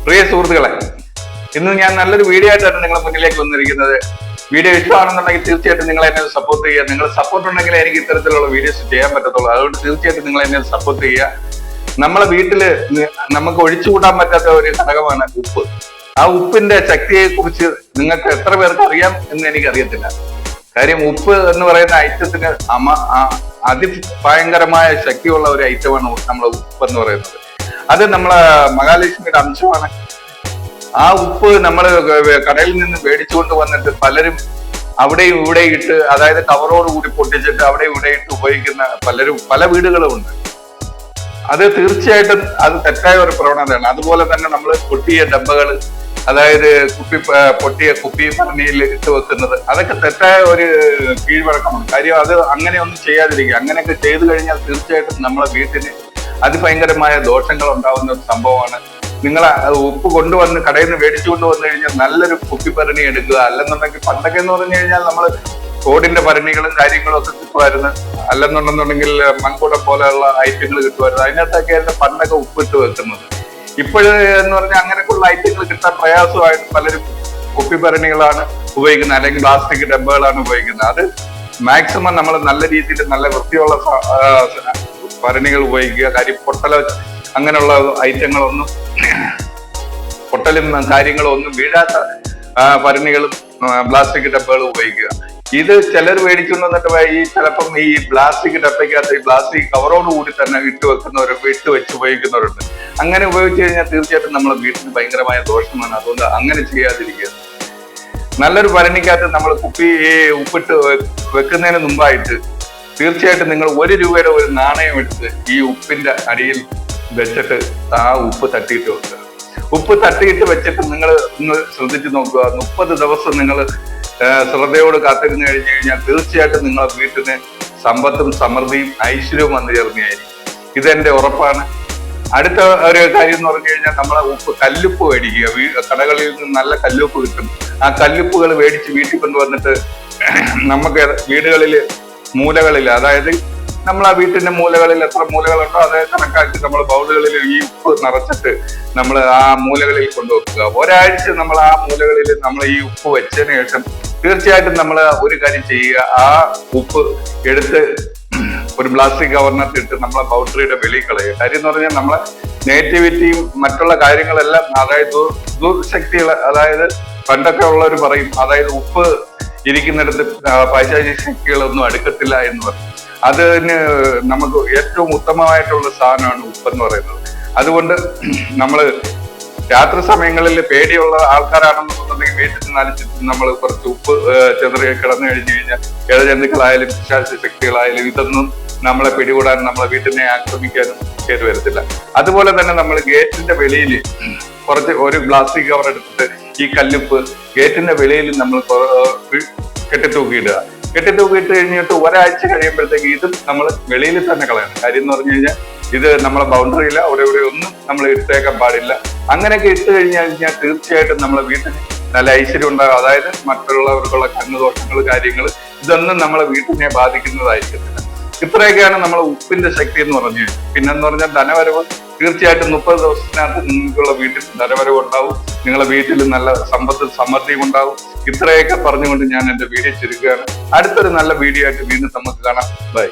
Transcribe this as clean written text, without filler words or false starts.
പ്രിയ സുഹൃത്തുക്കളെ, ഇന്ന് ഞാൻ നല്ലൊരു വീഡിയോ ആയിട്ടാണ് നിങ്ങളുടെ മുന്നിലേക്ക് വന്നിരിക്കുന്നത്. വീഡിയോ ഇഷ്ടമാണെന്നുണ്ടെങ്കിൽ തീർച്ചയായിട്ടും നിങ്ങൾ എന്നെ സപ്പോർട്ട് ചെയ്യുക. നിങ്ങൾ സപ്പോർട്ട് ഉണ്ടെങ്കിൽ എനിക്ക് ഇത്തരത്തിലുള്ള വീഡിയോസ് ചെയ്യാൻ പറ്റത്തുള്ളൂ. അതുകൊണ്ട് തീർച്ചയായിട്ടും നിങ്ങൾ എന്നെ സപ്പോർട്ട് ചെയ്യുക. നമ്മളെ വീട്ടില് നമുക്ക് ഒഴിച്ചുകൂടാൻ പറ്റാത്ത ഒരു ഘടകമാണ് ഉപ്പ്. ആ ഉപ്പിന്റെ ശക്തിയെ കുറിച്ച് നിങ്ങൾക്ക് എത്ര പേർക്ക് അറിയാം എന്ന് എനിക്കറിയത്തില്ല. കാര്യം ഉപ്പ് എന്ന് പറയുന്ന ഐറ്റത്തിന് അതിഭയങ്കരമായ ശക്തിയുള്ള ഒരു ഐറ്റമാണ് നമ്മളെ ഉപ്പ് എന്ന് പറയുന്നത്. അത് നമ്മളെ മഹാലക്ഷ്മിയുടെ അംശമാണ്. ആ ഉപ്പ് നമ്മൾ കടയിൽ നിന്ന് മേടിച്ചുകൊണ്ട് വന്നിട്ട് പലരും അവിടെയും ഇവിടെ ഇട്ട്, അതായത് കവറോട് കൂടി പൊട്ടിച്ചിട്ട് അവിടെ ഇവിടെ ഇട്ട് ഉപയോഗിക്കുന്ന പല വീടുകളും ഉണ്ട്. അത് തീർച്ചയായിട്ടും അത് തെറ്റായ ഒരു പ്രവണതയാണ്. അതുപോലെ തന്നെ നമ്മൾ പൊട്ടിയ ഡബ്ബകൾ, അതായത് പൊട്ടിയ കുപ്പി ഭരണിയിൽ ഇട്ട് വെക്കുന്നത്, അതൊക്കെ തെറ്റായ ഒരു കീഴ്വഴക്കമാണ്. കാര്യം അത് അങ്ങനെയൊന്നും ചെയ്യാതിരിക്കുക. അങ്ങനെയൊക്കെ ചെയ്തു കഴിഞ്ഞാൽ തീർച്ചയായിട്ടും നമ്മളെ വീട്ടിന് അതിഭയങ്കരമായ ദോഷങ്ങൾ ഉണ്ടാവുന്ന ഒരു സംഭവമാണ്. നിങ്ങൾ ഉപ്പ് കൊണ്ടുവന്ന് കടയിൽ നിന്ന് മേടിച്ചു കൊണ്ടുവന്നു കഴിഞ്ഞാൽ നല്ലൊരു കുപ്പിഭരണി എടുക്കുക. അല്ലെന്നുണ്ടെങ്കിൽ പണ്ടൊക്കെ എന്ന് പറഞ്ഞു കഴിഞ്ഞാൽ നമ്മൾ ഓടിന്റെ ഭരണികളും കാര്യങ്ങളും ഒക്കെ കിട്ടുമായിരുന്നു. അല്ലെന്നുണ്ടെന്നുണ്ടെങ്കിൽ മൺകുടം പോലെയുള്ള ഐറ്റങ്ങൾ കിട്ടുമായിരുന്നു. അതിനകത്തൊക്കെയായിരുന്നു പണ്ടൊക്കെ ഉപ്പിട്ട് വെക്കുന്നത്. ഇപ്പോഴെന്ന് പറഞ്ഞാൽ അങ്ങനെയൊക്കെയുള്ള ഐറ്റങ്ങൾ കിട്ടാൻ പ്രയാസമായിട്ട് പലരും കുപ്പിഭരണികളാണ് ഉപയോഗിക്കുന്നത്, അല്ലെങ്കിൽ പ്ലാസ്റ്റിക് ഡബ്ബകളാണ് ഉപയോഗിക്കുന്നത്. അത് മാക്സിമം നമ്മൾ നല്ല രീതിയിൽ നല്ല വൃത്തിയുള്ള ഭരണികൾ ഉപയോഗിക്കുക. കാര്യം പൊട്ടലോ അങ്ങനെയുള്ള ഐറ്റങ്ങളൊന്നും, പൊട്ടലും കാര്യങ്ങളും ഒന്നും വീഴാത്ത ഭരണികളും പ്ലാസ്റ്റിക് ഡബ്ബകളും ഉപയോഗിക്കുക. ഇത് ചിലർ മേടിക്കുന്നിട്ട് ചിലപ്പം ഈ പ്ലാസ്റ്റിക് ഡബ്ബയ്ക്കകത്ത് ഈ പ്ലാസ്റ്റിക് കവറോട് കൂടി തന്നെ ഇട്ട് വെച്ച് ഉപയോഗിക്കുന്നവരുണ്ട്. അങ്ങനെ ഉപയോഗിച്ച് കഴിഞ്ഞാൽ തീർച്ചയായിട്ടും നമ്മളെ വീട്ടിന് ഭയങ്കരമായ ദോഷമാണ്. അതുകൊണ്ട് അങ്ങനെ ചെയ്യാതിരിക്കുക. നല്ലൊരു ഭരണിക്കകത്ത് നമ്മൾ ഉപ്പിട്ട് വെക്കുന്നതിന് മുമ്പായിട്ട് തീർച്ചയായിട്ടും നിങ്ങൾ 1 രൂപയുടെ ഒരു നാണയം എടുത്ത് ഈ ഉപ്പിന്റെ അടിയിൽ വെച്ചിട്ട് ആ ഉപ്പ് തട്ടിയിട്ട് വെക്കുക. ഉപ്പ് തട്ടിയിട്ട് വെച്ചിട്ട് നിങ്ങൾ ഒന്ന് ശ്രദ്ധിച്ചു നോക്കുക. 30 ദിവസം നിങ്ങൾ ശ്രദ്ധയോട് കാത്തിരുന്ന് കഴിഞ്ഞു കഴിഞ്ഞാൽ തീർച്ചയായിട്ടും നിങ്ങളെ വീട്ടിന് സമ്പത്തും സമൃദ്ധിയും ഐശ്വര്യവും വന്നു ചേർന്നതായിരിക്കും. ഇതെന്റെ ഉറപ്പാണ്. അടുത്ത ഒരു കാര്യം എന്ന് പറഞ്ഞു കഴിഞ്ഞാൽ നമ്മളെ കല്ലുപ്പ് മേടിക്കുക. കടകളിൽ നിന്ന് നല്ല കല്ലുപ്പ് കിട്ടും. ആ കല്ലുപ്പുകൾ മേടിച്ച് വീട്ടിൽ കൊണ്ടുവന്നിട്ട് നമുക്ക് വീടുകളിൽ മൂലകളിൽ, അതായത് നമ്മൾ ആ വീട്ടിന്റെ മൂലകളിൽ എത്ര മൂലകളുണ്ടോ അതേ കണക്കാക്കി നമ്മൾ ബൗളുകളിൽ ഈ ഉപ്പ് നിറച്ചിട്ട് നമ്മൾ ആ മൂലകളിൽ കൊണ്ടുവെക്കുക. ഒരാഴ്ച നമ്മൾ ആ മൂലകളിൽ നമ്മൾ ഈ ഉപ്പ് വെച്ചതിന് ശേഷം തീർച്ചയായിട്ടും നമ്മൾ ഒരു കാര്യം ചെയ്യുക. ആ ഉപ്പ് എടുത്ത് ഒരു പ്ലാസ്റ്റിക് കവറിനകത്ത് ഇട്ട് നമ്മളെ ബൗണ്ടറിയുടെ വെളിയിൽ കളയുക. കാര്യം എന്ന് പറഞ്ഞാൽ നമ്മളെ നെഗറ്റിവിറ്റിയും മറ്റുള്ള കാര്യങ്ങളെല്ലാം, അതായത് ദുർശക്തികൾ, അതായത് പണ്ടൊക്കെ ഉള്ളവർ പറയും, അതായത് ഉപ്പ് ഇരിക്കുന്നിടത്ത് പൈശാചിക ശക്തികളൊന്നും അടുക്കത്തില്ല എന്ന് പറയും. അതിന് നമുക്ക് ഏറ്റവും ഉത്തമമായിട്ടുള്ള സാധനമാണ് ഉപ്പ് എന്ന് പറയുന്നത്. അതുകൊണ്ട് നമ്മൾ രാത്രി സമയങ്ങളിൽ പേടിയുള്ള ആൾക്കാരാണെന്നുണ്ടെങ്കിൽ വീട്ടിൽ നാല് ചുറ്റും നമ്മൾ കുറച്ച് ഉപ്പ് ചെതറി കിടന്നു കഴിഞ്ഞു കഴിഞ്ഞാൽ ഇഴജന്തുക്കളായാലും പിശാച ശക്തികളായാലും ഇതൊന്നും നമ്മളെ പിടികൂടാൻ, നമ്മളെ വീട്ടിനെ ആക്രമിക്കാനും കേട്ട് വരത്തില്ല. അതുപോലെ തന്നെ നമ്മൾ ഗേറ്റിന്റെ വെളിയിൽ ഒരു പ്ലാസ്റ്റിക് കവർ എടുത്തിട്ട് ഈ കല്ലുപ്പ് ഗേറ്റിന്റെ വെളിയിൽ നമ്മൾ കെട്ടിത്തൂക്കിയിടുക. കെട്ടിത്തൂക്കിയിട്ട് കഴിഞ്ഞിട്ട് ഒരാഴ്ച കഴിയുമ്പോഴത്തേക്ക് ഇതും നമ്മൾ വെളിയിൽ തന്നെ കളയണം. കാര്യം എന്ന് പറഞ്ഞു കഴിഞ്ഞാൽ ഇത് നമ്മളെ ബൗണ്ടറിയില്ല, അവിടെ ഒന്നും നമ്മൾ ഇട്ടേക്കാൻ പാടില്ല. അങ്ങനെയൊക്കെ ഇട്ട് കഴിഞ്ഞാൽ തീർച്ചയായിട്ടും നമ്മളെ വീട്ടിന് നല്ല ഐശ്വര്യം ഉണ്ടാകും. അതായത് മറ്റുള്ളവർക്കുള്ള കണ്ണുദോഷങ്ങൾ കാര്യങ്ങൾ ഇതൊന്നും നമ്മളെ വീട്ടിനെ ബാധിക്കുന്നതായിരിക്കത്തില്ല. ഇത്രയൊക്കെയാണ് നമ്മളെ ഉപ്പിന്റെ ശക്തി എന്ന് പറഞ്ഞു കഴിഞ്ഞാൽ. പിന്നെന്ന് പറഞ്ഞാൽ ധനവരവ് തീർച്ചയായിട്ടും 30 ദിവസത്തിനകത്ത് നിങ്ങൾക്കുള്ള വീട്ടിൽ ധനവരവ് ഉണ്ടാവും. നിങ്ങളെ വീട്ടിൽ നല്ല സമ്പത്ത് സമൃദ്ധിയും ഉണ്ടാവും. ഇത്രയൊക്കെ പറഞ്ഞുകൊണ്ട് ഞാൻ എന്റെ വീഡിയോ ചുരുക്കുകയാണ്. അടുത്തൊരു നല്ല വീഡിയോ ആയിട്ട് വീണ്ടും നമുക്ക് കാണാം. ബൈ.